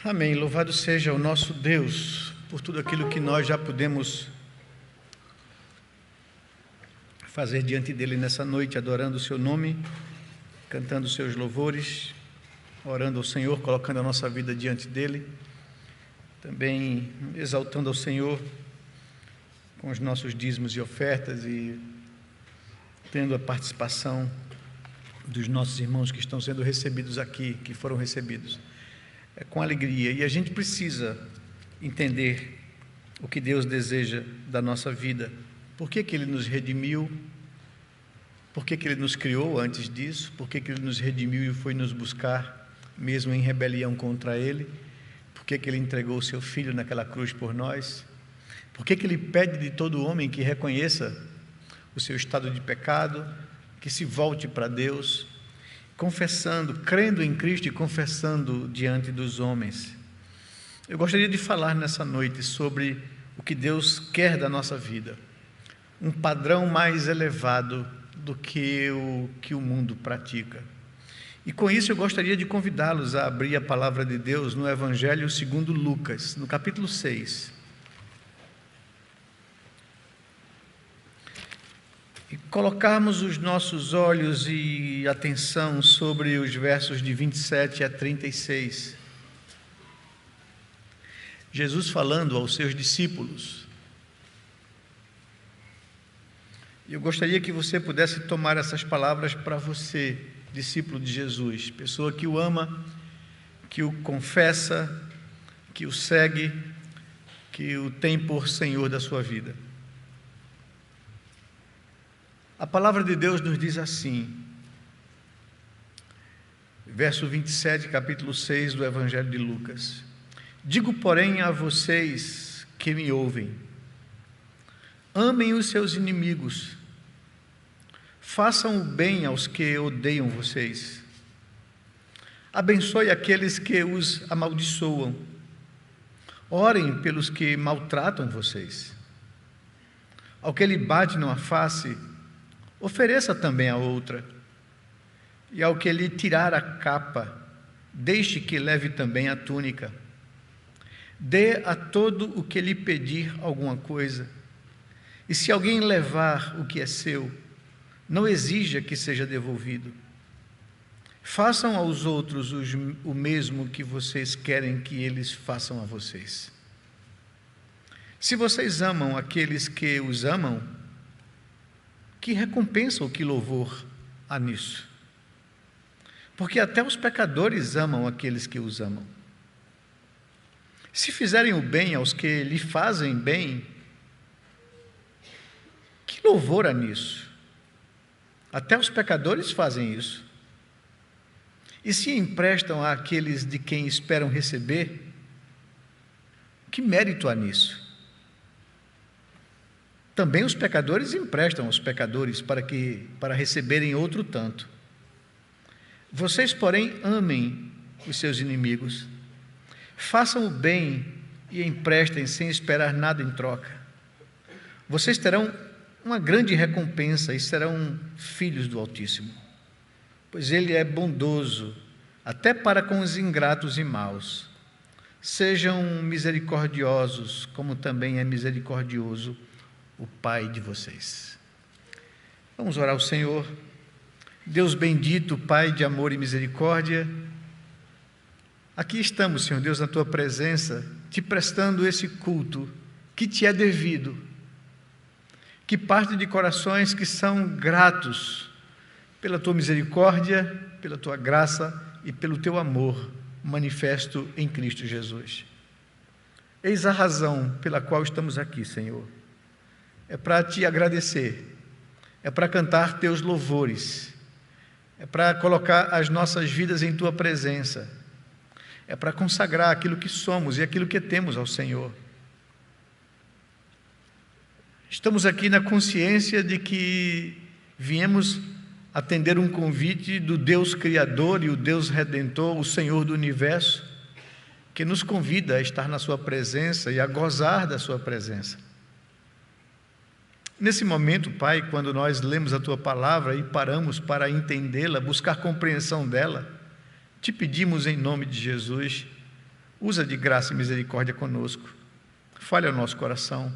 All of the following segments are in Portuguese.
Amém. Louvado seja o nosso Deus por tudo aquilo que nós já pudemos fazer diante dele nessa noite, adorando o seu nome, cantando os seus louvores, orando ao Senhor, colocando a nossa vida diante dele, também exaltando ao Senhor com os nossos dízimos e ofertas e tendo a participação dos nossos irmãos que estão sendo recebidos aqui, que foram recebidos com alegria. E a gente precisa entender o que Deus deseja da nossa vida. Por que Ele nos redimiu? Por que Ele nos criou antes disso? Por que Ele nos redimiu e foi nos buscar, mesmo em rebelião contra Ele? Por que Ele entregou o seu Filho naquela cruz por nós? Por que Ele pede de todo homem que reconheça o seu estado de pecado, que se volte para Deus, confessando, crendo em Cristo e confessando diante dos homens? Eu gostaria de falar nessa noite sobre o que Deus quer da nossa vida, um padrão mais elevado do que o mundo pratica. E com isso eu gostaria de convidá-los a abrir a palavra de Deus no Evangelho segundo Lucas, no capítulo 6. E colocarmos os nossos olhos e atenção sobre os versos de 27 a 36. Jesus falando aos seus discípulos. E eu gostaria que você pudesse tomar essas palavras para você, discípulo de Jesus, pessoa que o ama, que o confessa, que o segue, que o tem por Senhor da sua vida. A palavra de Deus nos diz assim, verso 27, capítulo 6 do Evangelho de Lucas: digo, porém, a vocês que me ouvem, amem os seus inimigos, façam o bem aos que odeiam vocês, abençoe aqueles que os amaldiçoam, orem pelos que maltratam vocês, ao que lhe bate numa face, ofereça também a outra, e ao que lhe tirar a capa, deixe que leve também a túnica. Dê a todo o que lhe pedir alguma coisa, e se alguém levar o que é seu, não exija que seja devolvido. Façam aos outros o mesmo que vocês querem que eles façam a vocês. Se vocês amam aqueles que os amam, que recompensa ou que louvor há nisso? Porque até os pecadores amam aqueles que os amam. Se fizerem o bem aos que lhe fazem bem, que louvor há nisso? Até os pecadores fazem isso. E se emprestam àqueles de quem esperam receber, que mérito há nisso? Também os pecadores emprestam aos pecadores para receberem outro tanto. Vocês, porém, amem os seus inimigos, façam o bem e emprestem sem esperar nada em troca. Vocês terão uma grande recompensa e serão filhos do Altíssimo, pois Ele é bondoso até para com os ingratos e maus. Sejam misericordiosos, como também é misericordioso o Pai de vocês. Vamos orar ao Senhor. Deus bendito, Pai de amor e misericórdia, aqui estamos, Senhor Deus, na Tua presença, te prestando esse culto que te é devido, que parte de corações que são gratos pela Tua misericórdia, pela Tua graça e pelo Teu amor manifesto em Cristo Jesus. Eis a razão pela qual estamos aqui, Senhor. É para te agradecer, é para cantar teus louvores, é para colocar as nossas vidas em tua presença, é para consagrar aquilo que somos e aquilo que temos ao Senhor. Estamos aqui na consciência de que viemos atender um convite do Deus Criador e o Deus Redentor, o Senhor do Universo, que nos convida a estar na sua presença e a gozar da sua presença. Nesse momento, Pai, quando nós lemos a Tua palavra e paramos para entendê-la, buscar compreensão dela, te pedimos em nome de Jesus Usa de graça e misericórdia conosco. Fale ao nosso coração.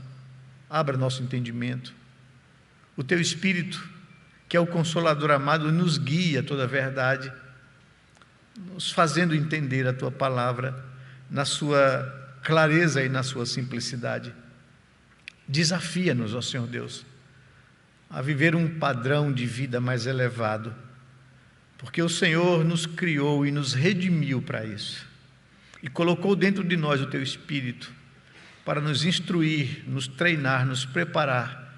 Abra nosso entendimento. O Teu Espírito, que é o Consolador amado, nos guia a toda a verdade, nos fazendo entender a Tua palavra na sua clareza e na sua simplicidade. Desafia-nos, ó Senhor Deus, a viver um padrão de vida mais elevado, porque o Senhor nos criou e nos redimiu para isso, e colocou dentro de nós o Teu Espírito para nos instruir, nos treinar, nos preparar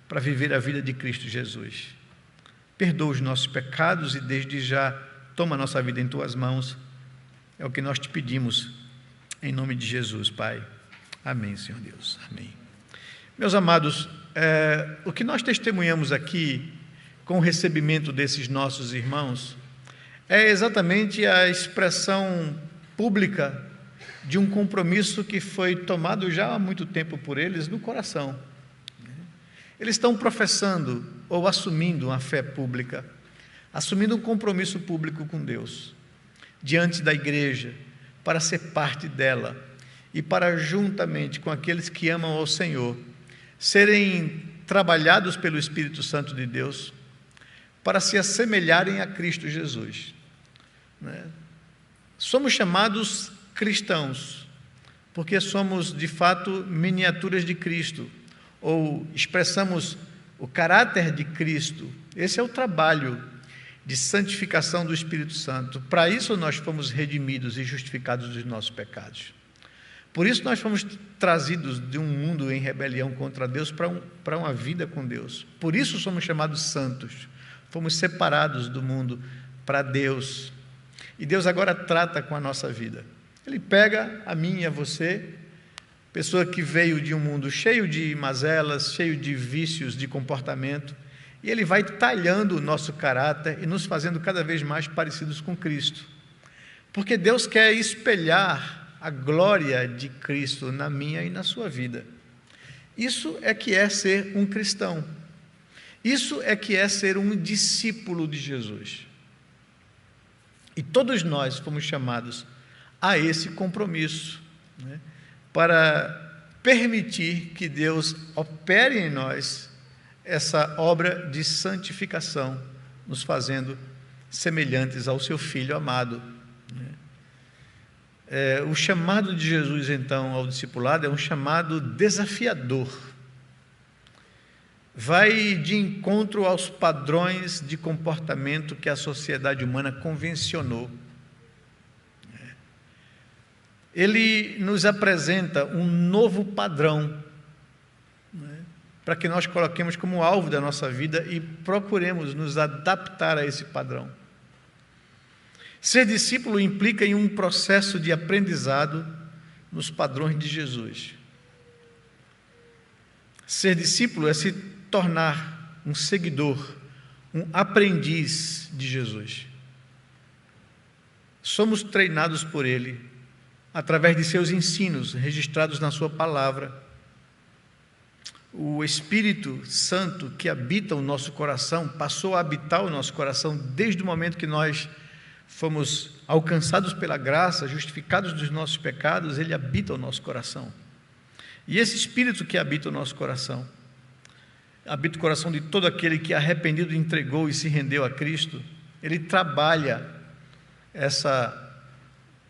para viver a vida de Cristo Jesus. Perdoa os nossos pecados e desde já toma a nossa vida em Tuas mãos. É o que nós te pedimos, em nome de Jesus, Pai. Amém, Senhor Deus. Amém. Meus amados, o que nós testemunhamos aqui com o recebimento desses nossos irmãos é exatamente a expressão pública de um compromisso que foi tomado já há muito tempo por eles no coração. Eles estão professando ou assumindo uma fé pública, assumindo um compromisso público com Deus, diante da igreja, para ser parte dela e para, juntamente com aqueles que amam ao Senhor, serem trabalhados pelo Espírito Santo de Deus para se assemelharem a Cristo Jesus. Somos chamados cristãos, porque somos de fato miniaturas de Cristo, ou expressamos o caráter de Cristo. Esse é o trabalho de santificação do Espírito Santo. Para isso nós fomos redimidos e justificados dos nossos pecados. Por isso nós fomos trazidos de um mundo em rebelião contra Deus para uma vida com Deus. Por isso somos chamados santos. Fomos separados do mundo para Deus. E Deus agora trata com a nossa vida. Ele pega a mim e a você, pessoa que veio de um mundo cheio de mazelas, cheio de vícios de comportamento, e Ele vai talhando o nosso caráter e nos fazendo cada vez mais parecidos com Cristo. Porque Deus quer espelhar a glória de Cristo na minha e na sua vida. Isso é que é ser um cristão. Isso é que é ser um discípulo de Jesus. E todos nós fomos chamados a esse compromisso, para permitir que Deus opere em nós essa obra de santificação, nos fazendo semelhantes ao Seu Filho amado. O chamado de Jesus, então, ao discipulado é um chamado desafiador. Vai de encontro aos padrões de comportamento que a sociedade humana convencionou. Ele nos apresenta um novo padrão, para que nós coloquemos como alvo da nossa vida e procuremos nos adaptar a esse padrão. Ser discípulo implica em um processo de aprendizado nos padrões de Jesus. Ser discípulo é se tornar um seguidor, um aprendiz de Jesus. Somos treinados por Ele, através de seus ensinos registrados na sua palavra. O Espírito Santo que habita o nosso coração, passou a habitar o nosso coração desde o momento que nós fomos alcançados pela graça, justificados dos nossos pecados. Ele habita o nosso coração. E esse Espírito que habita o nosso coração, habita o coração de todo aquele que arrependido entregou e se rendeu a Cristo. Ele trabalha essa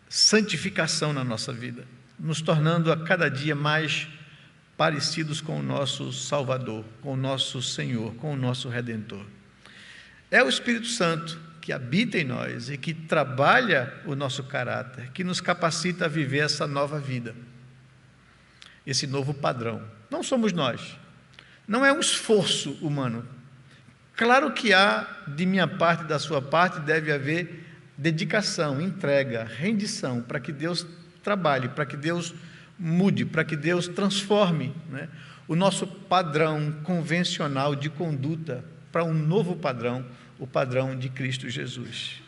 santificação na nossa vida, nos tornando a cada dia mais parecidos com o nosso Salvador, com o nosso Senhor, com o nosso Redentor. É o Espírito Santo que habita em nós e que trabalha o nosso caráter, que nos capacita a viver essa nova vida, esse novo padrão. Não somos nós, não é um esforço humano. Claro que há, de minha parte, da sua parte, deve haver dedicação, entrega, rendição, para que Deus trabalhe, para que Deus mude, para que Deus transforme o nosso padrão convencional de conduta para um novo padrão, o padrão de Cristo Jesus.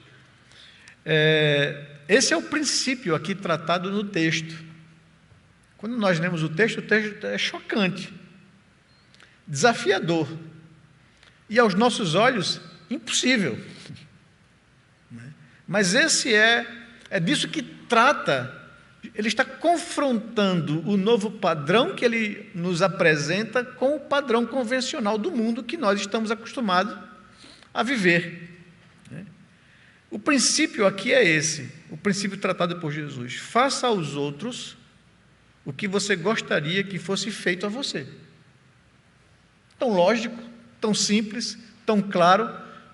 Esse é o princípio aqui tratado no texto. Quando nós lemos o texto é chocante, desafiador e, aos nossos olhos, impossível. Mas esse é disso que trata Ele está confrontando o novo padrão que ele nos apresenta com o padrão convencional do mundo que nós estamos acostumados a viver. O princípio aqui é esse, o princípio tratado por Jesus: faça aos outros o que você gostaria que fosse feito a você. Tão lógico, tão simples, tão claro,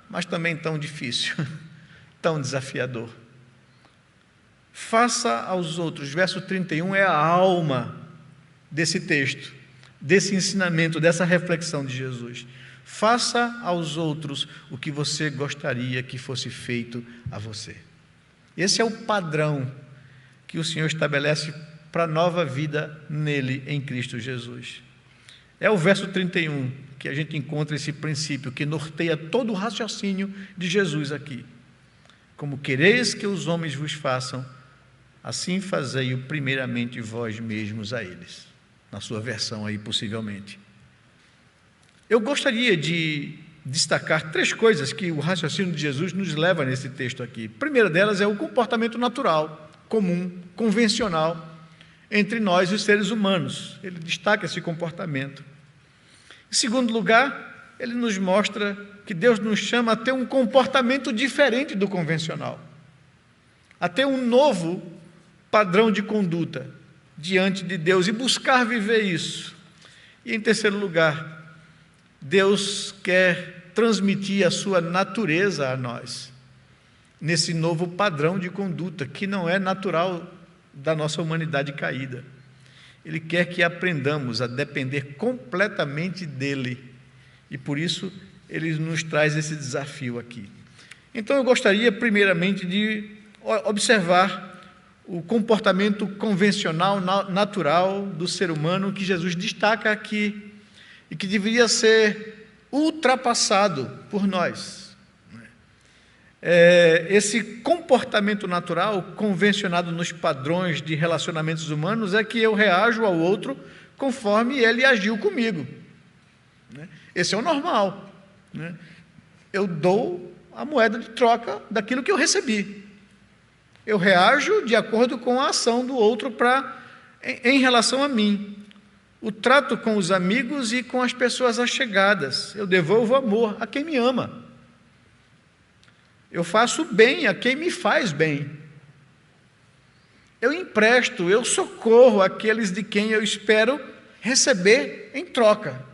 mas também tão difícil, tão desafiador. Faça aos outros, verso 31 é a alma desse texto, desse ensinamento, dessa reflexão de Jesus. Faça aos outros o que você gostaria que fosse feito a você. Esse é o padrão que o Senhor estabelece para a nova vida nele, em Cristo Jesus. É o verso 31 que a gente encontra esse princípio que norteia todo o raciocínio de Jesus aqui. Como quereis que os homens vos façam, assim fazei-o primeiramente vós mesmos a eles. Na sua versão aí, possivelmente. Eu gostaria de destacar 3 coisas que o raciocínio de Jesus nos leva nesse texto aqui. A primeira delas é o comportamento natural, comum, convencional, entre nós e os seres humanos. Ele destaca esse comportamento. Em segundo lugar, ele nos mostra que Deus nos chama a ter um comportamento diferente do convencional, a ter um novo padrão de conduta diante de Deus e buscar viver isso. E em terceiro lugar, Deus quer transmitir a sua natureza a nós, nesse novo padrão de conduta, que não é natural da nossa humanidade caída. Ele quer que aprendamos a depender completamente dEle, e por isso Ele nos traz esse desafio aqui. Então eu gostaria primeiramente de observar o comportamento convencional, natural do ser humano, que Jesus destaca aqui, e que deveria ser ultrapassado por nós. Esse comportamento natural, convencionado nos padrões de relacionamentos humanos, é que eu reajo ao outro conforme ele agiu comigo. Esse é o normal. Eu dou a moeda de troca daquilo que eu recebi. Eu reajo de acordo com a ação do outro em relação a mim. O trato com os amigos e com as pessoas allegadas. Eu devolvo amor a quem me ama. Eu faço bem a quem me faz bem. Eu empresto, eu socorro aqueles de quem eu espero receber em troca.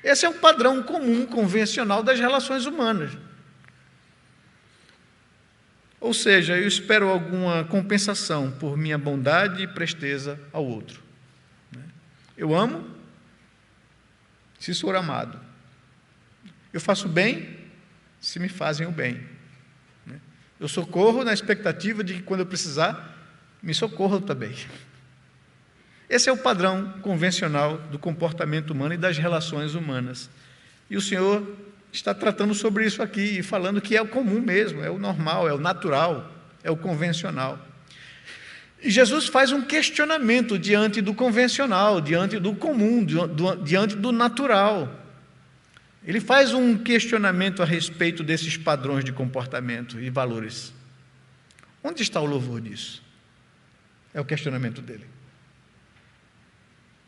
Esse é o padrão comum, convencional das relações humanas. Ou seja, eu espero alguma compensação por minha bondade e presteza ao outro. Eu amo se sou amado. Eu faço bem se me fazem o bem. Eu socorro na expectativa de que, quando eu precisar, me socorram também. Esse é o padrão convencional do comportamento humano e das relações humanas. E o Senhor está tratando sobre isso aqui, e falando que é o comum mesmo, é o normal, é o natural, é o convencional. E Jesus faz um questionamento diante do convencional, diante do comum, diante do natural. Ele faz um questionamento a respeito desses padrões de comportamento e valores. Onde está o louvor disso? É o questionamento dele.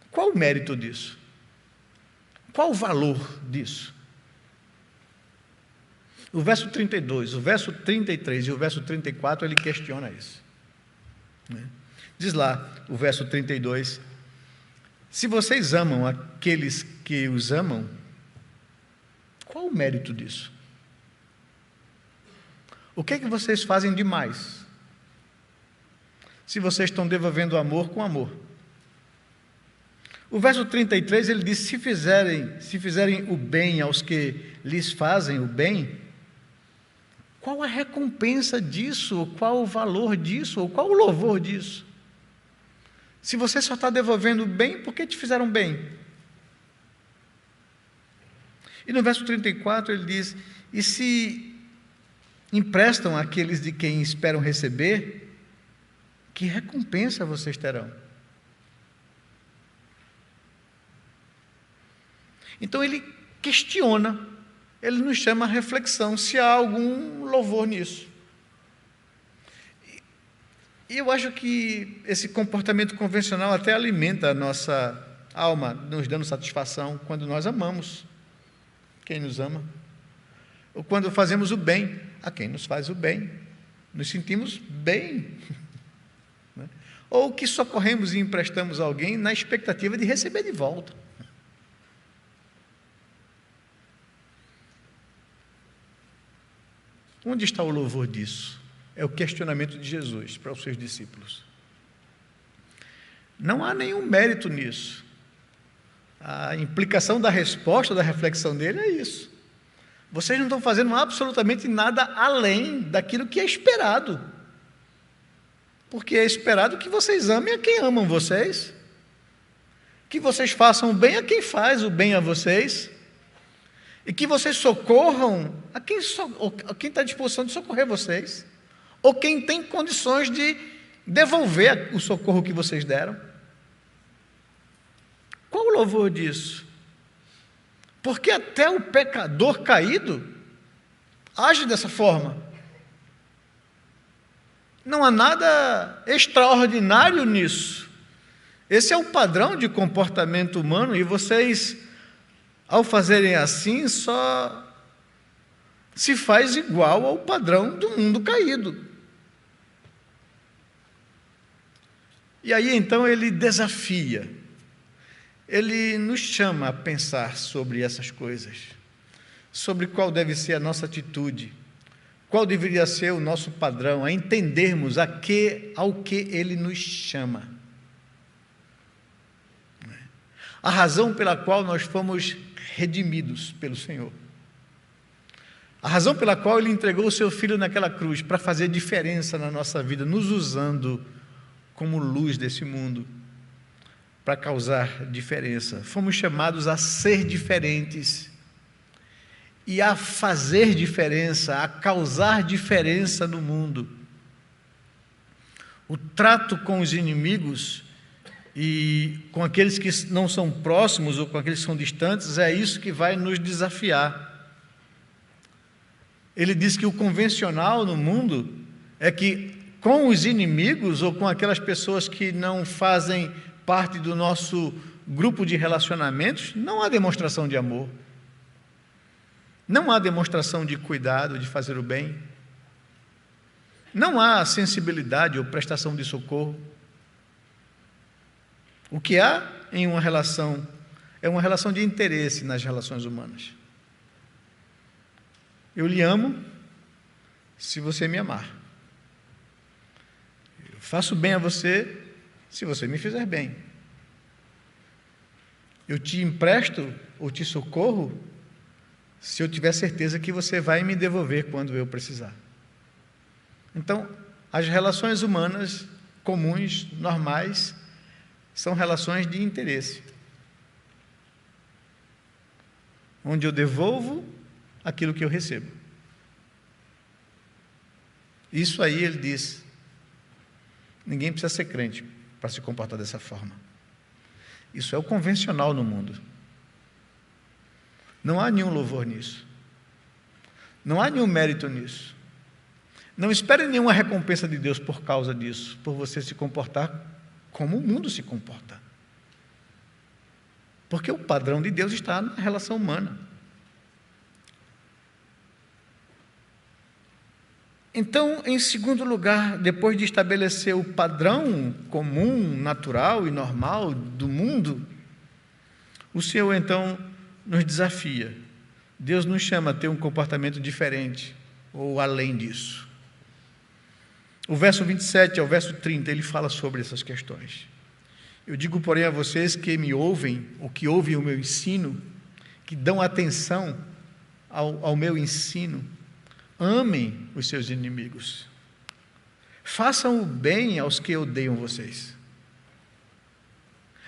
Qual o mérito disso? Qual o valor disso? O verso 32, o verso 33 e o verso 34, ele questiona isso. Diz lá, o verso 32, se vocês amam aqueles que os amam, qual o mérito disso? O que é que vocês fazem demais? Se vocês estão devolvendo amor com amor. O verso 33, ele diz, se fizerem o bem aos que lhes fazem o bem, qual a recompensa disso? Qual o valor disso? Ou qual o louvor disso? Se você só está devolvendo bem, por que te fizeram bem? E no verso 34 ele diz, e se emprestam àqueles de quem esperam receber, que recompensa vocês terão? Então ele questiona, ele nos chama a reflexão, se há algum louvor nisso. E eu acho que esse comportamento convencional até alimenta a nossa alma, nos dando satisfação quando nós amamos quem nos ama, ou quando fazemos o bem a quem nos faz o bem, nos sentimos bem, né? Ou que socorremos e emprestamos a alguém na expectativa de receber de volta. Onde está o louvor disso? É o questionamento de Jesus para os seus discípulos. Não há nenhum mérito nisso. A implicação da resposta, da reflexão dele é isso. Vocês não estão fazendo absolutamente nada além daquilo que é esperado. Porque é esperado que vocês amem a quem amam vocês, que vocês façam o bem a quem faz o bem a vocês, e que vocês socorram a quem está à disposição de socorrer vocês, ou quem tem condições de devolver o socorro que vocês deram. Qual o louvor disso? Porque até o pecador caído age dessa forma. Não há nada extraordinário nisso. Esse é o padrão de comportamento humano, e vocês, ao fazerem assim, só se faz igual ao padrão do mundo caído. E aí então ele desafia, ele nos chama a pensar sobre essas coisas, sobre qual deve ser a nossa atitude, qual deveria ser o nosso padrão, a entendermos ao que ele nos chama. A razão pela qual nós fomos redimidos pelo Senhor. A razão pela qual ele entregou o seu Filho naquela cruz, para fazer diferença na nossa vida, nos usando como luz desse mundo, para causar diferença. Fomos chamados a ser diferentes e a fazer diferença, a causar diferença no mundo. O trato com os inimigos e com aqueles que não são próximos ou com aqueles que são distantes, é isso que vai nos desafiar. Ele diz que o convencional no mundo é que com os inimigos ou com aquelas pessoas que não fazem parte do nosso grupo de relacionamentos, não há demonstração de amor, não há demonstração de cuidado, de fazer o bem, não há sensibilidade ou prestação de socorro. O que há em uma relação é uma relação de interesse nas relações humanas. Eu lhe amo se você me amar. Eu faço bem a você se você me fizer bem. Eu te empresto ou te socorro se eu tiver certeza que você vai me devolver quando eu precisar. Então, as relações humanas comuns, normais, são relações de interesse, onde eu devolvo aquilo que eu recebo. Isso aí ele diz, ninguém precisa ser crente para se comportar dessa forma. Isso é o convencional no mundo. Não há nenhum louvor nisso. Não há nenhum mérito nisso. Não espere nenhuma recompensa de Deus por causa disso, por você se comportar como o mundo se comporta. Porque o padrão de Deus está na relação humana. Então, em segundo lugar, depois de estabelecer o padrão comum, natural e normal do mundo, o Senhor então nos desafia. Deus nos chama a ter um comportamento diferente, ou além disso. O verso 27 ao verso 30, ele fala sobre essas questões. Eu digo, porém, a vocês que me ouvem, ou que ouvem o meu ensino, que dão atenção ao meu ensino, amem os seus inimigos, façam o bem aos que odeiam vocês,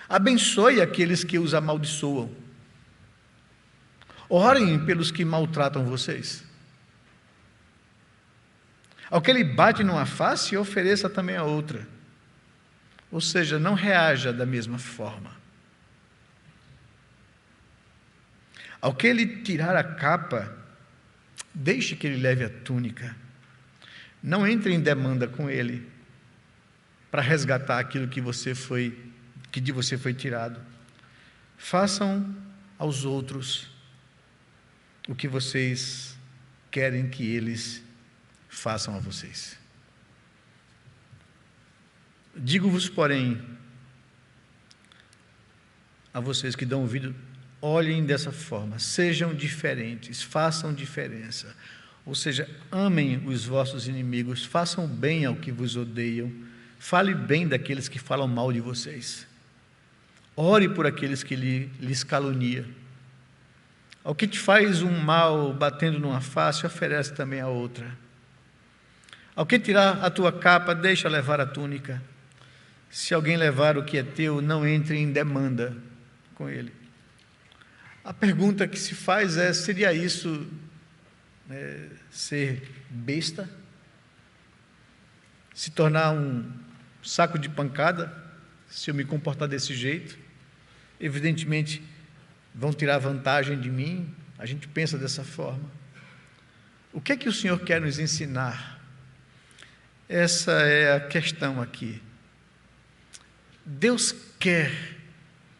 abençoe aqueles que os amaldiçoam, orem pelos que maltratam vocês. Ao que ele bate numa face, ofereça também a outra. Ou seja, não reaja da mesma forma. Ao que ele tirar a capa, deixe que ele leve a túnica. Não entre em demanda com ele. para resgatar aquilo que de você foi tirado. Façam aos outros o que vocês querem que eles façam a vocês. Digo-vos, porém, a vocês que dão ouvido, olhem dessa forma, sejam diferentes, façam diferença. Ou seja, amem os vossos inimigos, façam bem ao que vos odeiam, fale bem daqueles que falam mal de vocês. Ore por aqueles que lhes caluniam. Ao que te faz um mal batendo numa face, oferece também a outra. Ao que tirar a tua capa, deixa levar a túnica. Se alguém levar o que é teu, não entre em demanda com ele. A pergunta que se faz é: seria isso ser besta? Se tornar um saco de pancada? Se eu me comportar desse jeito? Evidentemente, vão tirar vantagem de mim. A gente pensa dessa forma. O que é que o Senhor quer nos ensinar? Essa é a questão aqui. Deus quer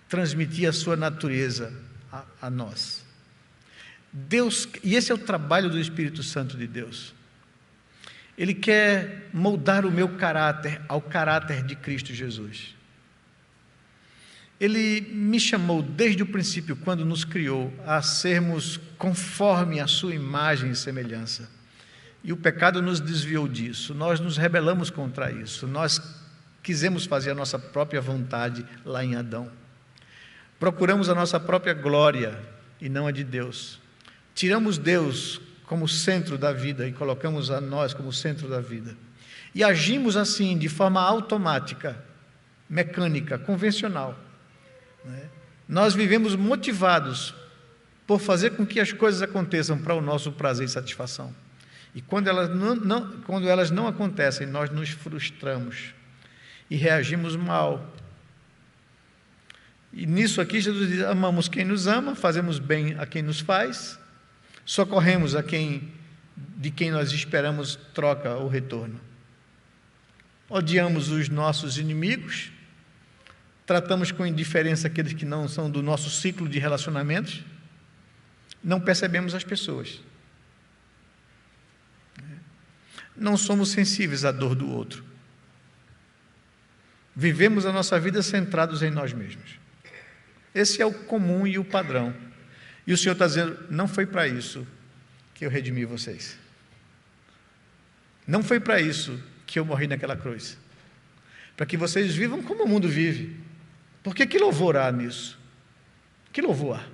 transmitir a sua natureza a nós. E esse é o trabalho do Espírito Santo de Deus. Ele quer moldar o meu caráter ao caráter de Cristo Jesus. Ele me chamou desde o princípio, quando nos criou, a sermos conforme a sua imagem e semelhança. E o pecado nos desviou disso, nós nos rebelamos contra isso, nós quisemos fazer a nossa própria vontade lá em Adão. Procuramos a nossa própria glória e não a de Deus. Tiramos Deus como centro da vida e colocamos a nós como centro da vida. E agimos assim, de forma automática, mecânica, convencional. Nós vivemos motivados por fazer com que as coisas aconteçam para o nosso prazer e satisfação. E quando elas não acontecem, nós nos frustramos e reagimos mal. E nisso aqui Jesus diz: amamos quem nos ama, fazemos bem a quem nos faz, socorremos de quem nós esperamos troca ou retorno. Odiamos os nossos inimigos, tratamos com indiferença aqueles que não são do nosso ciclo de relacionamentos, não percebemos as pessoas. Não somos sensíveis à dor do outro. Vivemos a nossa vida centrados em nós mesmos. Esse é o comum e o padrão. E o Senhor está dizendo: não foi para isso que eu redimi vocês. Não foi para isso que eu morri naquela cruz. Para que vocês vivam como o mundo vive. Porque que louvor há nisso? Que louvor há?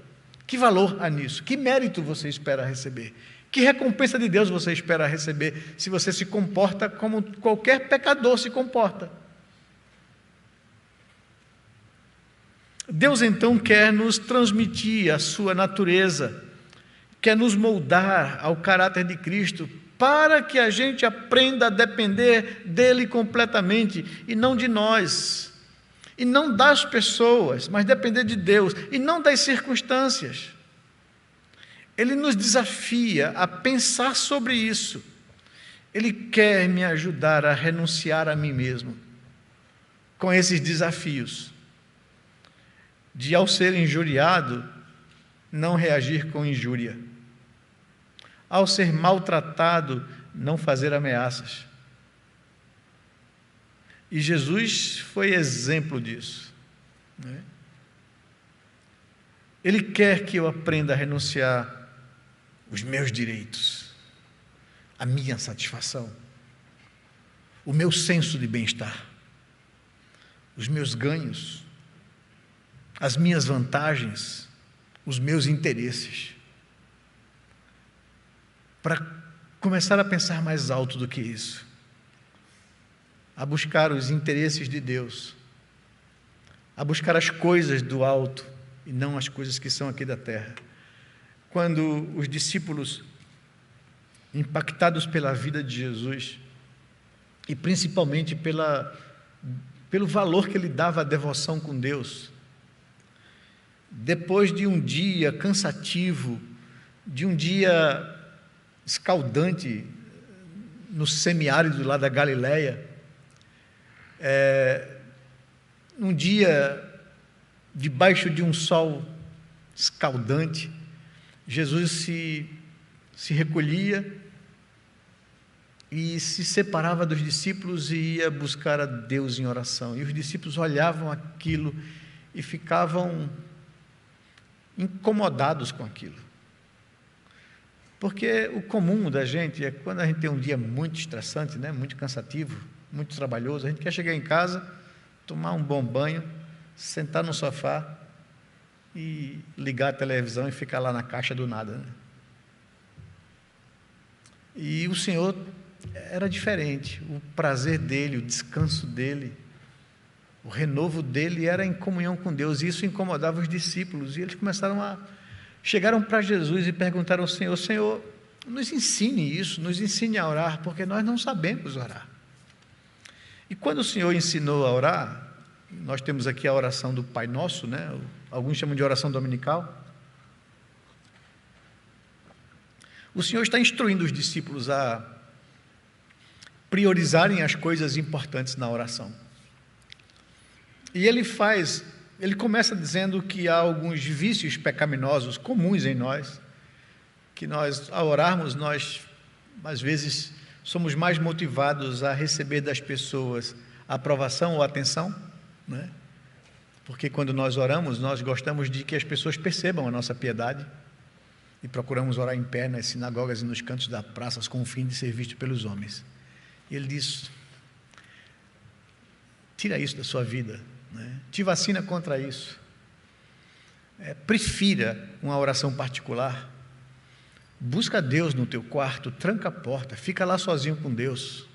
Que valor há nisso? Que mérito você espera receber? Que recompensa de Deus você espera receber se você se comporta como qualquer pecador se comporta? Deus então quer nos transmitir a sua natureza, quer nos moldar ao caráter de Cristo, para que a gente aprenda a depender dele completamente e não de nós, e não das pessoas, mas depender de Deus e não das circunstâncias. Ele nos desafia a pensar sobre isso. Ele quer me ajudar a renunciar a mim mesmo com esses desafios de, ao ser injuriado, não reagir com injúria, ao ser maltratado, não fazer ameaças. E Jesus foi exemplo disso, né? Ele quer que eu aprenda a renunciar os meus direitos, a minha satisfação, o meu senso de bem-estar, os meus ganhos, as minhas vantagens, os meus interesses, para começar a pensar mais alto do que isso, a buscar os interesses de Deus, a buscar as coisas do alto e não as coisas que são aqui da terra. Quando os discípulos, impactados pela vida de Jesus, e principalmente pelo valor que ele dava à devoção com Deus, depois de um dia cansativo, de um dia escaldante no semiárido lá da Galileia, Um dia, debaixo de um sol escaldante, Jesus se recolhia e se separava dos discípulos e ia buscar a Deus em oração. E os discípulos olhavam aquilo e ficavam incomodados com aquilo. Porque o comum da gente é quando a gente tem um dia muito estressante, né, muito cansativo, muito trabalhoso, a gente quer chegar em casa, tomar um bom banho, sentar no sofá e ligar a televisão e ficar lá na caixa do nada, né? E o Senhor era diferente. O prazer dele, o descanso dele, o renovo dele era em comunhão com Deus. E isso incomodava os discípulos. E eles chegaram para Jesus e perguntaram ao Senhor: Senhor, nos ensine isso, nos ensine a orar, porque nós não sabemos orar. E quando o Senhor ensinou a orar, nós temos aqui a oração do Pai Nosso, né? Alguns chamam de oração dominical. O Senhor está instruindo os discípulos a priorizarem as coisas importantes na oração. E ele começa dizendo que há alguns vícios pecaminosos comuns em nós, que nós, ao orarmos, nós, às vezes, somos mais motivados a receber das pessoas aprovação ou atenção, né? Porque quando nós oramos, nós gostamos de que as pessoas percebam a nossa piedade e procuramos orar em pé nas sinagogas e nos cantos das praças com o fim de ser visto pelos homens. E ele diz: tira isso da sua vida, né? Te vacina contra isso. Prefira uma oração particular. Busca Deus no teu quarto, tranca a porta, fica lá sozinho com Deus.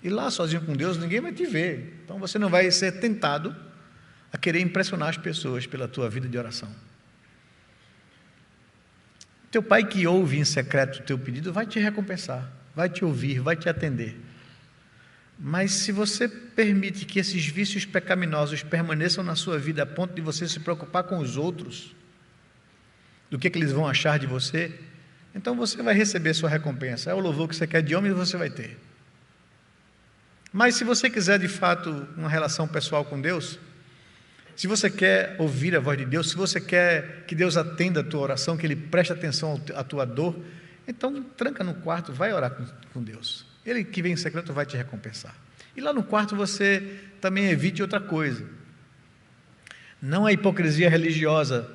E lá sozinho com Deus ninguém vai te ver. Então você não vai ser tentado a querer impressionar as pessoas pela tua vida de oração. Teu pai que ouve em secreto o teu pedido vai te recompensar, vai te ouvir, vai te atender. Mas se você permite que esses vícios pecaminosos permaneçam na sua vida a ponto de você se preocupar com os outros, do que eles vão achar de você, então você vai receber sua recompensa. É o louvor que você quer de homem, você vai ter. Mas se você quiser de fato uma relação pessoal com Deus, se você quer ouvir a voz de Deus, se você quer que Deus atenda a tua oração, que Ele preste atenção à tua dor, então tranca no quarto, vai orar com Deus. Ele que vem em secreto vai te recompensar. E lá no quarto você também evite outra coisa. Não a hipocrisia religiosa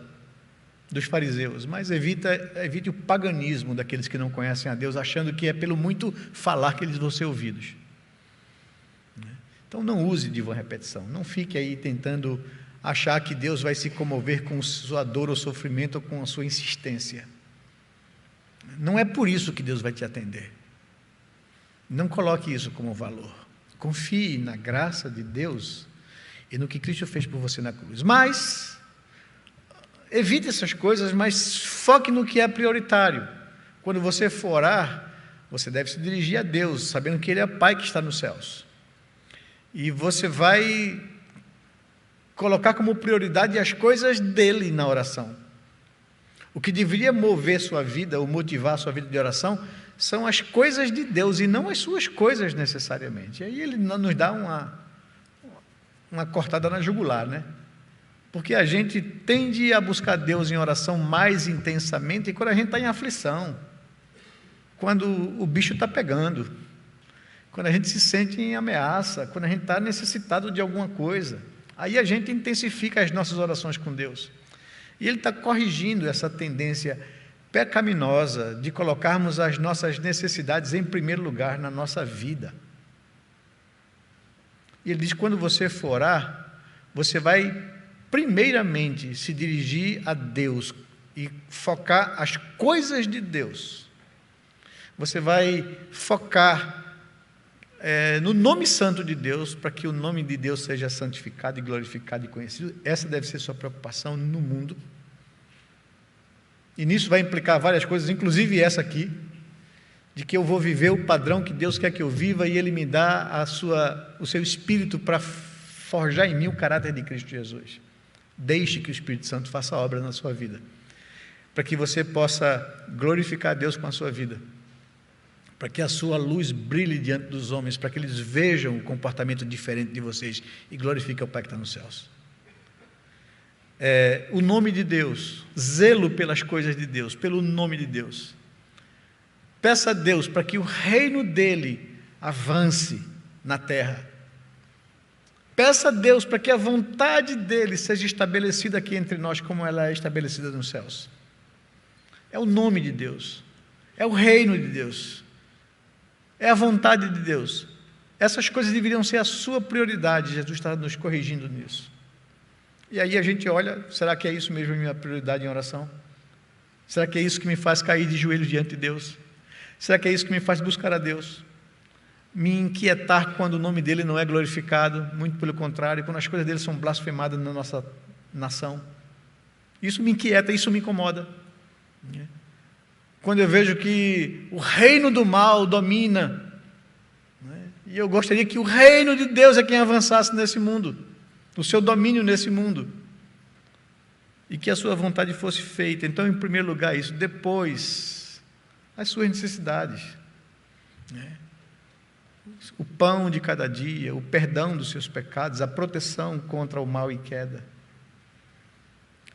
dos fariseus, mas evite o paganismo daqueles que não conhecem a Deus, achando que é pelo muito falar que eles vão ser ouvidos. Então não use de vã repetição. Não fique aí tentando achar que Deus vai se comover com sua dor ou sofrimento ou com a sua insistência. Não é por isso que Deus vai te atender. Não coloque isso como valor. Confie na graça de Deus e no que Cristo fez por você na cruz. Mas, evite essas coisas, mas foque no que é prioritário. Quando você for orar, você deve se dirigir a Deus, sabendo que Ele é Pai que está nos céus. E você vai colocar como prioridade as coisas dele na oração. O que deveria mover sua vida, ou motivar sua vida de oração, são as coisas de Deus e não as suas coisas necessariamente. E aí ele nos dá uma cortada na jugular, né? Porque a gente tende a buscar Deus em oração mais intensamente quando a gente está em aflição, quando o bicho está pegando, quando a gente se sente em ameaça, quando a gente está necessitado de alguma coisa. Aí a gente intensifica as nossas orações com Deus. E Ele está corrigindo essa tendência pecaminosa de colocarmos as nossas necessidades em primeiro lugar na nossa vida. E Ele diz: quando você for orar, você vai primeiramente se dirigir a Deus e focar as coisas de Deus. Você vai focar no nome santo de Deus, para que o nome de Deus seja santificado e glorificado e conhecido. Essa deve ser sua preocupação no mundo. E nisso vai implicar várias coisas, inclusive essa aqui, de que eu vou viver o padrão que Deus quer que eu viva e Ele me dá o seu Espírito para forjar em mim o caráter de Cristo Jesus. Deixe que o Espírito Santo faça a obra na sua vida, para que você possa glorificar a Deus com a sua vida, para que a sua luz brilhe diante dos homens, para que eles vejam o comportamento diferente de vocês e glorifiquem o Pai que está nos céus. O nome de Deus, zelo pelas coisas de Deus, pelo nome de Deus. Peça a Deus para que o reino dele avance na terra. Peça a Deus para que a vontade dele seja estabelecida aqui entre nós, como ela é estabelecida nos céus. É o nome de Deus, é o reino de Deus, é a vontade de Deus. Essas coisas deveriam ser a sua prioridade. Jesus está nos corrigindo nisso. E aí a gente olha, será que é isso mesmo a minha prioridade em oração? Será que é isso que me faz cair de joelhos diante de Deus? Será que é isso que me faz buscar a Deus? Me inquietar quando o nome dele não é glorificado, muito pelo contrário, quando as coisas dele são blasfemadas na nossa nação. Isso me inquieta, isso me incomoda. Quando eu vejo que o reino do mal domina, e eu gostaria que o reino de Deus é quem avançasse nesse mundo, o seu domínio nesse mundo, e que a sua vontade fosse feita. Então, em primeiro lugar, isso. Depois, as suas necessidades, o pão de cada dia, o perdão dos seus pecados, a proteção contra o mal e queda.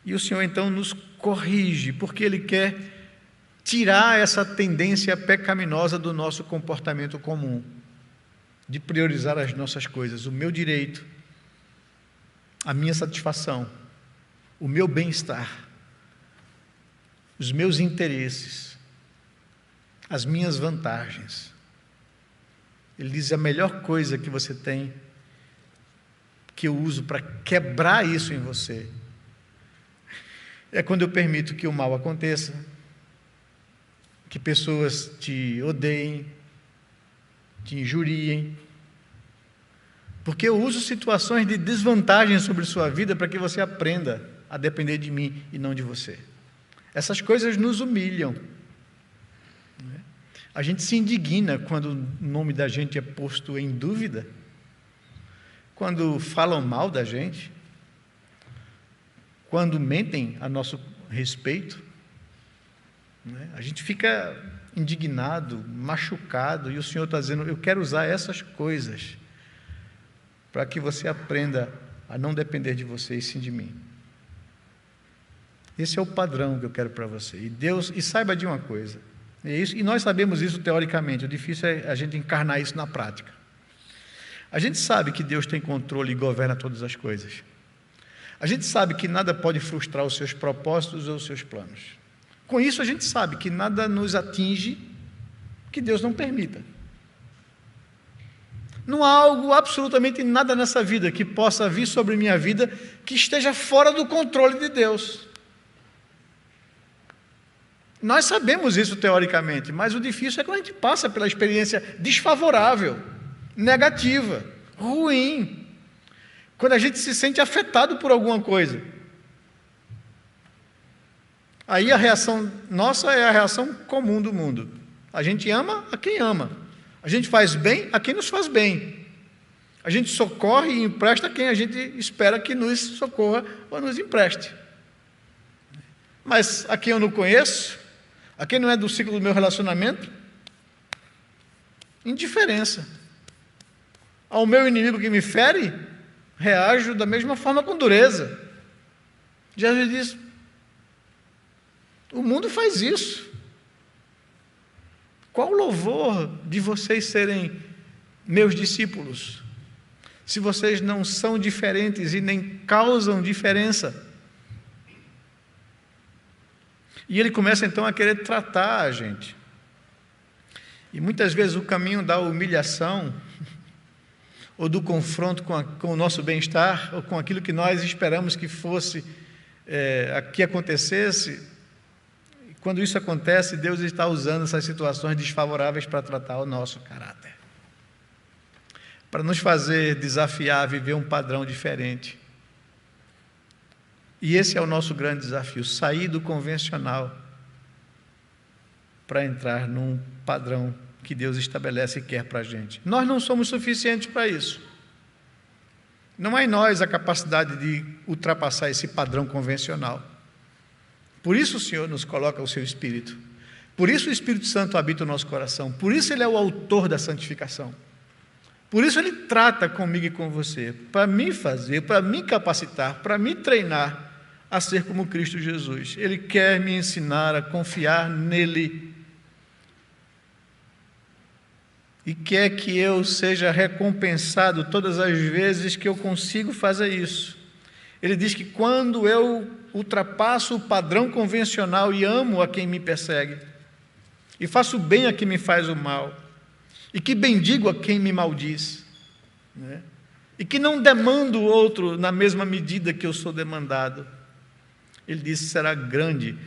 E o Senhor então nos corrige, porque Ele quer tirar essa tendência pecaminosa do nosso comportamento comum, de priorizar as nossas coisas, o meu direito, a minha satisfação, o meu bem-estar, os meus interesses, as minhas vantagens. Ele diz: a melhor coisa que você tem, que eu uso para quebrar isso em você, é quando eu permito que o mal aconteça, que pessoas te odeiem, te injuriem, porque eu uso situações de desvantagem sobre sua vida para que você aprenda a depender de mim e não de você. Essas coisas nos humilham. A gente se indigna quando o nome da gente é posto em dúvida, quando falam mal da gente, quando mentem a nosso respeito. A gente fica indignado, machucado, e o Senhor está dizendo: eu quero usar essas coisas para que você aprenda a não depender de você e sim de mim. Esse é o padrão que eu quero para você. E saiba de uma coisa, e nós sabemos isso teoricamente, o difícil é a gente encarnar isso na prática. A gente sabe que Deus tem controle e governa todas as coisas. A gente sabe que nada pode frustrar os seus propósitos ou os seus planos. Com isso a gente sabe que nada nos atinge que Deus não permita. Não há algo, absolutamente nada nessa vida que possa vir sobre minha vida que esteja fora do controle de Deus. Nós sabemos isso teoricamente, mas o difícil é quando a gente passa pela experiência desfavorável, negativa, ruim, quando a gente se sente afetado por alguma coisa. Aí a reação nossa é a reação comum do mundo. A gente ama a quem ama. A gente faz bem a quem nos faz bem. A gente socorre e empresta a quem a gente espera que nos socorra ou nos empreste. Mas a quem eu não conheço, a quem não é do ciclo do meu relacionamento, indiferença. Ao meu inimigo que me fere, reajo da mesma forma com dureza. Jesus diz: o mundo faz isso. Qual o louvor de vocês serem meus discípulos, se vocês não são diferentes e nem causam diferença? E ele começa então a querer tratar a gente. E muitas vezes o caminho da humilhação, ou do confronto com o nosso bem-estar, ou com aquilo que nós esperamos que fosse, que acontecesse, quando isso acontece, Deus está usando essas situações desfavoráveis para tratar o nosso caráter, para nos fazer desafiar a viver um padrão diferente. E esse é o nosso grande desafio: sair do convencional para entrar num padrão que Deus estabelece e quer para a gente. Nós não somos suficientes para isso. Não há em nós a capacidade de ultrapassar esse padrão convencional. Por isso o Senhor nos coloca o seu Espírito, Por isso o Espírito Santo habita o nosso coração, por isso ele é o autor da santificação. Por isso ele trata comigo e com você, para me fazer, para me capacitar, para me treinar a ser como Cristo Jesus. Ele quer me ensinar a confiar nele e quer que eu seja recompensado todas as vezes que eu consigo fazer isso. Ele diz que quando eu ultrapasso o padrão convencional e amo a quem me persegue, e faço bem a quem me faz o mal, e que bendigo a quem me maldiz, né? E que não demando o outro na mesma medida que eu sou demandado, ele disse: será grande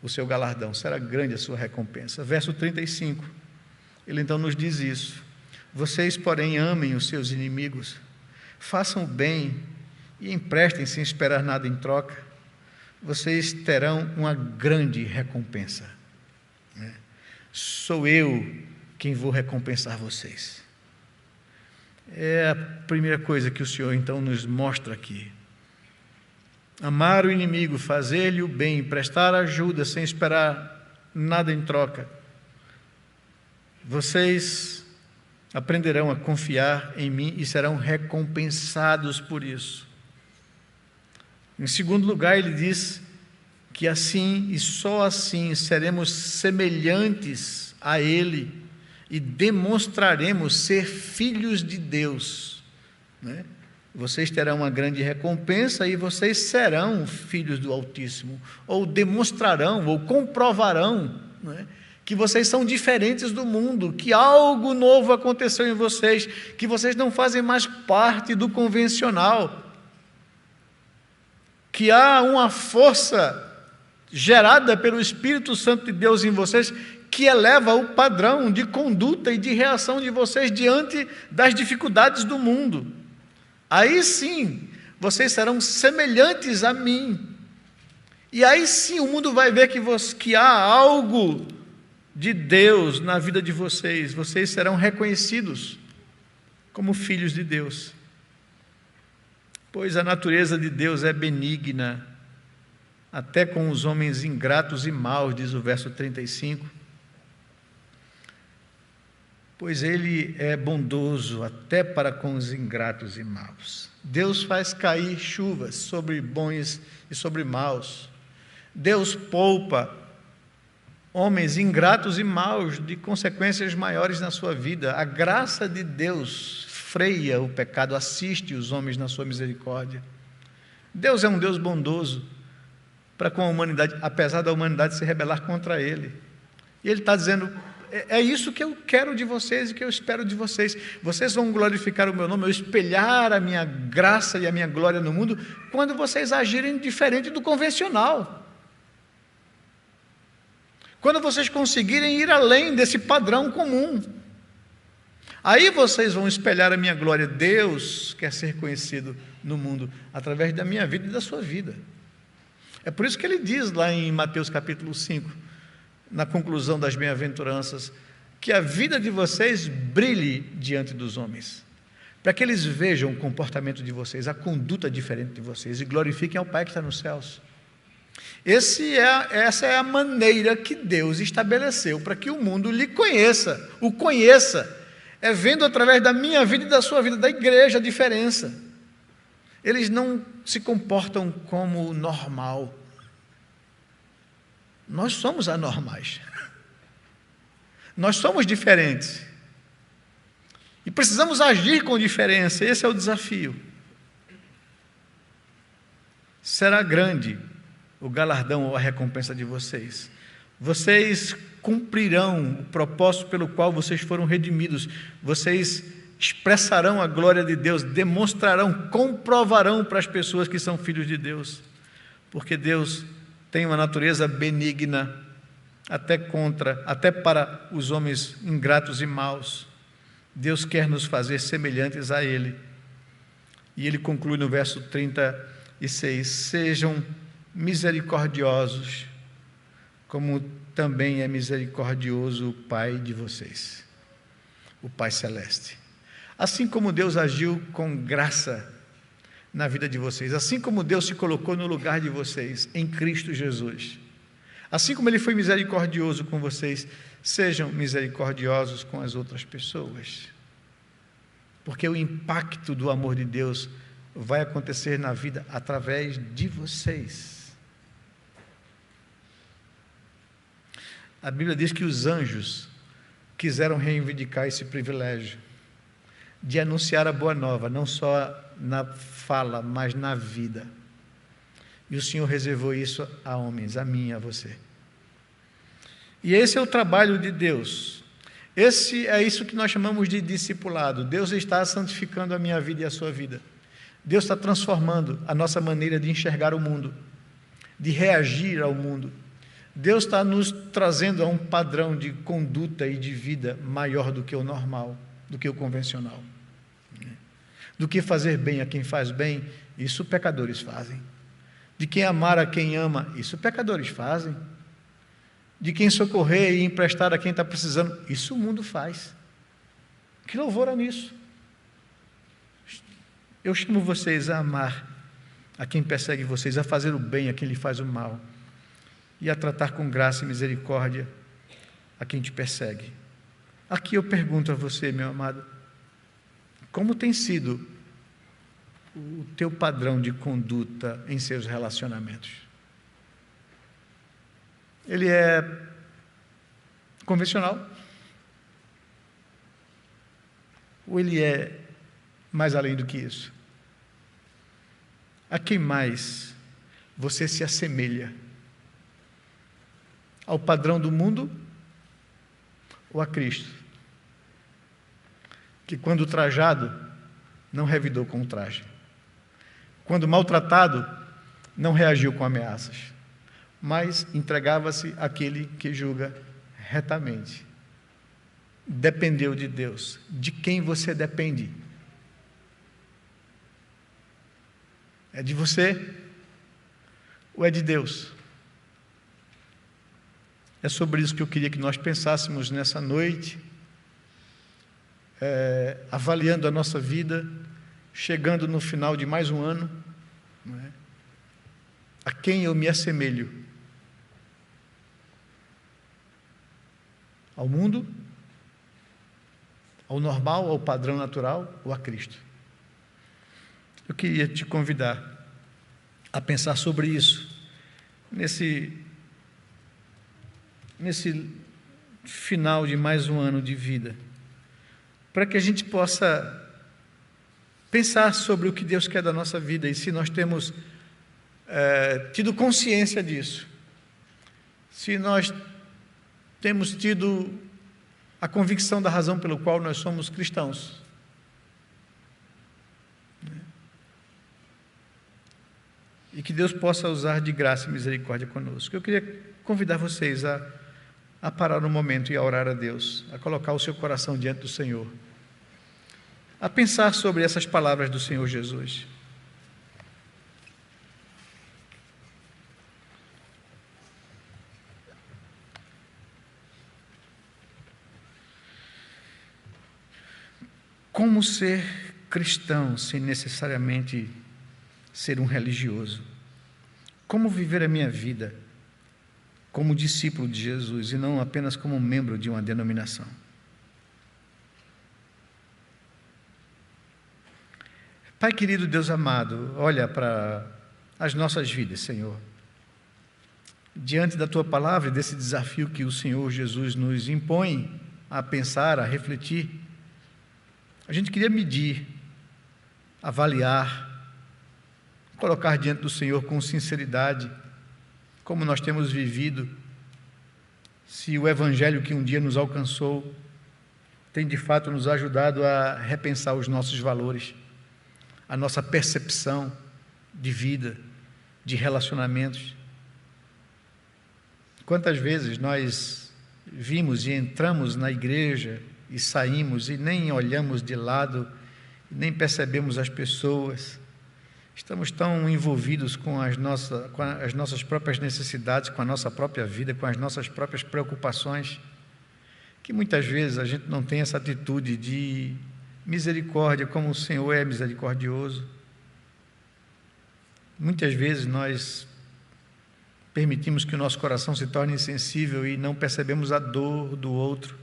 o seu galardão, será grande a sua recompensa. Verso 35, ele então nos diz isso: vocês, porém, amem os seus inimigos, façam o bem e emprestem sem esperar nada em troca, vocês terão uma grande recompensa, né? Sou eu quem vou recompensar vocês. É a primeira coisa que o Senhor então nos mostra aqui. Amar o inimigo, fazer-lhe o bem, prestar ajuda sem esperar nada em troca. Vocês aprenderão a confiar em mim e serão recompensados por isso. Em segundo lugar, ele diz que assim e só assim seremos semelhantes a ele e demonstraremos ser filhos de Deus, né? Vocês terão uma grande recompensa e vocês serão filhos do Altíssimo, ou demonstrarão, ou comprovarão, né, que vocês são diferentes do mundo, que algo novo aconteceu em vocês, que vocês não fazem mais parte do convencional, que há uma força gerada pelo Espírito Santo de Deus em vocês, que eleva o padrão de conduta e de reação de vocês diante das dificuldades do mundo. Aí sim, vocês serão semelhantes a mim. E aí sim o mundo vai ver que há algo de Deus na vida de vocês. Vocês serão reconhecidos como filhos de Deus. Pois a natureza de Deus é benigna, até com os homens ingratos e maus, diz o verso 35. Pois ele é bondoso até para com os ingratos e maus. Deus faz cair chuvas sobre bons e sobre maus. Deus poupa homens ingratos e maus de consequências maiores na sua vida. A graça de Deus freia o pecado, assiste os homens na sua misericórdia. Deus é um Deus bondoso para com a humanidade, apesar da humanidade se rebelar contra ele. E ele está dizendo: é isso que eu quero de vocês e que eu espero de vocês. Vocês vão glorificar o meu nome, eu espelhar a minha graça e a minha glória no mundo, quando vocês agirem diferente do convencional. Quando vocês conseguirem ir além desse padrão comum. Aí vocês vão espelhar a minha glória. Deus quer ser conhecido no mundo através da minha vida e da sua vida. É por isso que ele diz lá em Mateus capítulo 5, na conclusão das bem-aventuranças, que a vida de vocês brilhe diante dos homens, para que eles vejam o comportamento de vocês, a conduta diferente de vocês, e glorifiquem ao Pai que está nos céus. Essa é a maneira que Deus estabeleceu para que o mundo lhe conheça, o conheça, é vendo através da minha vida e da sua vida, da igreja, a diferença. Eles não se comportam como normal. Nós somos anormais. Nós somos diferentes. E precisamos agir com diferença. Esse é o desafio. Será grande o galardão ou a recompensa de vocês. Vocês cumprirão o propósito pelo qual vocês foram redimidos. Vocês expressarão a glória de Deus, demonstrarão, comprovarão para as pessoas que são filhos de Deus. Porque Deus tem uma natureza benigna, até para os homens ingratos e maus. Deus quer nos fazer semelhantes a Ele. E Ele conclui no verso 36, sejam misericordiosos, como também é misericordioso o Pai de vocês, o Pai Celeste. Assim como Deus agiu com graça na vida de vocês, assim como Deus se colocou no lugar de vocês, em Cristo Jesus, Assim como Ele foi misericordioso com vocês, sejam misericordiosos com as outras pessoas. Porque o impacto do amor de Deus vai acontecer na vida através de vocês. A Bíblia diz que os anjos quiseram reivindicar esse privilégio de anunciar a boa nova, não só na fala, mas na vida. E o Senhor reservou isso a homens, a mim e a você. E esse é o trabalho de Deus. É isso que nós chamamos de discipulado. Deus está santificando a minha vida e a sua vida. Deus está transformando a nossa maneira de enxergar o mundo, de reagir ao mundo. Deus está nos trazendo a um padrão de conduta e de vida maior do que o normal, do que o convencional. Do que fazer bem a quem faz bem, isso pecadores fazem. De quem amar a quem ama, isso pecadores fazem. De quem socorrer e emprestar a quem está precisando, isso o mundo faz. Que louvor há nisso. Eu chamo vocês a amar a quem persegue vocês, a fazer o bem a quem lhe faz o mal, e a tratar com graça e misericórdia a quem te persegue. Aqui eu pergunto a você, meu amado, como tem sido o teu padrão de conduta em seus relacionamentos? Ele é convencional? Ou ele é mais além do que isso? A quem mais você se assemelha? Ao padrão do mundo ou a Cristo? Que quando trajado, não revidou com o traje. Quando maltratado, não reagiu com ameaças, mas entregava-se àquele que julga retamente. Dependeu de Deus. De quem você depende? É de você ou é de Deus? É sobre isso que eu queria que nós pensássemos nessa noite, avaliando a nossa vida, chegando no final de mais um ano, não é? A quem eu me assemelho? Ao mundo? Ao normal, ao padrão natural ou a Cristo? Eu queria te convidar a pensar sobre isso, nesse final de mais um ano de vida, para que a gente possa pensar sobre o que Deus quer da nossa vida e se nós temos tido consciência disso, se nós temos tido a convicção da razão pelo qual nós somos cristãos. E que Deus possa usar de graça e misericórdia conosco. Eu queria convidar vocês a parar um momento e a orar a Deus, a colocar o seu coração diante do Senhor, a pensar sobre essas palavras do Senhor Jesus. Como ser cristão sem necessariamente ser um religioso? Como viver a minha vida como discípulo de Jesus e não apenas como membro de uma denominação? Pai querido, Deus amado, olha para as nossas vidas, Senhor. Diante da Tua palavra e desse desafio que o Senhor Jesus nos impõe a pensar, a refletir, a gente queria medir, avaliar, colocar diante do Senhor com sinceridade como nós temos vivido, se o Evangelho que um dia nos alcançou tem de fato nos ajudado a repensar os nossos valores, a nossa percepção de vida, de relacionamentos. Quantas vezes nós vimos e entramos na igreja e saímos e nem olhamos de lado, nem percebemos as pessoas, estamos tão envolvidos com as nossas próprias necessidades, com a nossa própria vida, com as nossas próprias preocupações, que muitas vezes a gente não tem essa atitude de misericórdia, como o Senhor é misericordioso. Muitas vezes nós permitimos que o nosso coração se torne insensível e não percebemos a dor do outro.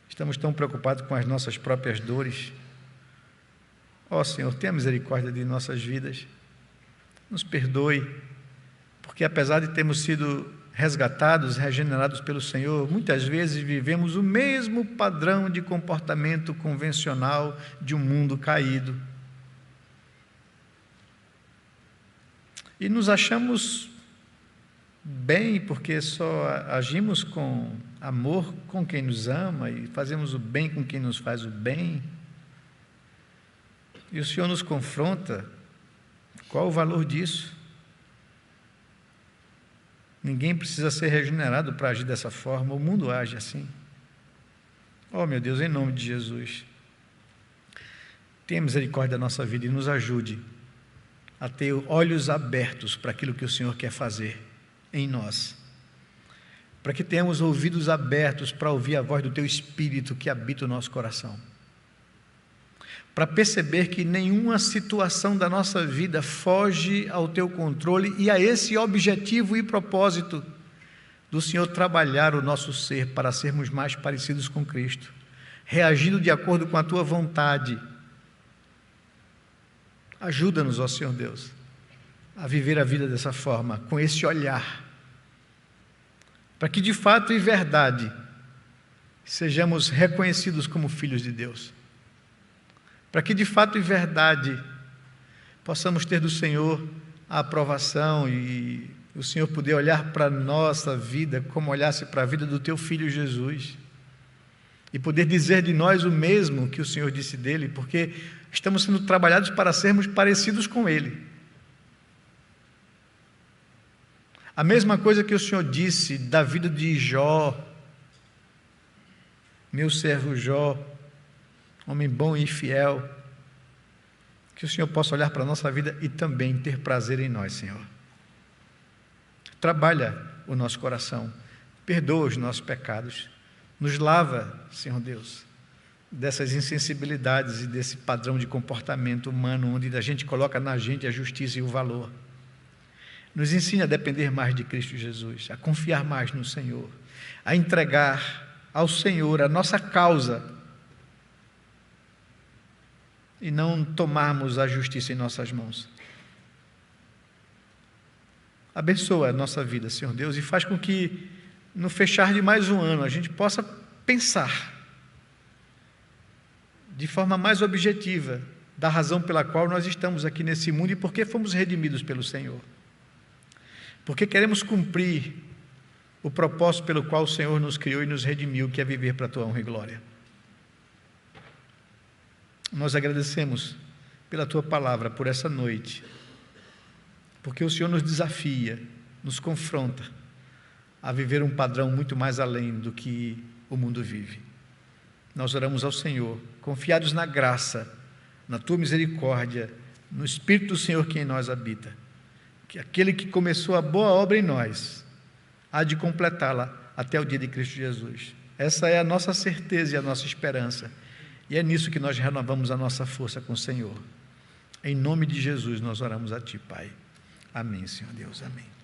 Estamos tão preocupados com as nossas próprias dores. Ó Senhor, tenha misericórdia de nossas vidas. Nos perdoe, porque apesar de termos sido resgatados, regenerados pelo Senhor, muitas vezes vivemos o mesmo padrão de comportamento convencional de um mundo caído. E nos achamos bem porque só agimos com amor com quem nos ama e fazemos o bem com quem nos faz o bem. E o Senhor nos confronta. Qual o valor disso? Ninguém precisa ser regenerado para agir dessa forma, o mundo age assim. Oh, meu Deus, em nome de Jesus, tenha misericórdia da nossa vida e nos ajude a ter olhos abertos para aquilo que o Senhor quer fazer em nós, para que tenhamos ouvidos abertos para ouvir a voz do Teu Espírito que habita o nosso coração, para perceber que nenhuma situação da nossa vida foge ao Teu controle e a esse objetivo e propósito do Senhor trabalhar o nosso ser para sermos mais parecidos com Cristo, reagindo de acordo com a Tua vontade. Ajuda-nos, ó Senhor Deus, a viver a vida dessa forma, com esse olhar, para que de fato e verdade sejamos reconhecidos como filhos de Deus, para que de fato e verdade possamos ter do Senhor a aprovação e o Senhor poder olhar para a nossa vida como olhasse para a vida do Teu Filho Jesus e poder dizer de nós o mesmo que o Senhor disse dele, porque estamos sendo trabalhados para sermos parecidos com Ele. A mesma coisa que o Senhor disse da vida de Jó, meu servo Jó, homem bom e fiel, que o Senhor possa olhar para a nossa vida e também ter prazer em nós, Senhor. Trabalha o nosso coração, perdoa os nossos pecados, nos lava, Senhor Deus, dessas insensibilidades e desse padrão de comportamento humano, onde a gente coloca na gente a justiça e o valor. Nos ensina a depender mais de Cristo Jesus, a confiar mais no Senhor, a entregar ao Senhor a nossa causa e não tomarmos a justiça em nossas mãos. Abençoa a nossa vida, Senhor Deus, e faz com que no fechar de mais um ano a gente possa pensar de forma mais objetiva da razão pela qual nós estamos aqui nesse mundo e por que fomos redimidos pelo Senhor. Porque queremos cumprir o propósito pelo qual o Senhor nos criou e nos redimiu, que é viver para a Tua honra e glória. Nós agradecemos pela Tua palavra, por essa noite, porque o Senhor nos desafia, nos confronta a viver um padrão muito mais além do que o mundo vive. Nós oramos ao Senhor, confiados na graça, na Tua misericórdia, no Espírito do Senhor que em nós habita, que aquele que começou a boa obra em nós, há de completá-la até o dia de Cristo Jesus. Essa é a nossa certeza e a nossa esperança, e é nisso que nós renovamos a nossa força com o Senhor. Em nome de Jesus nós oramos a Ti, Pai. Amém, Senhor Deus, amém.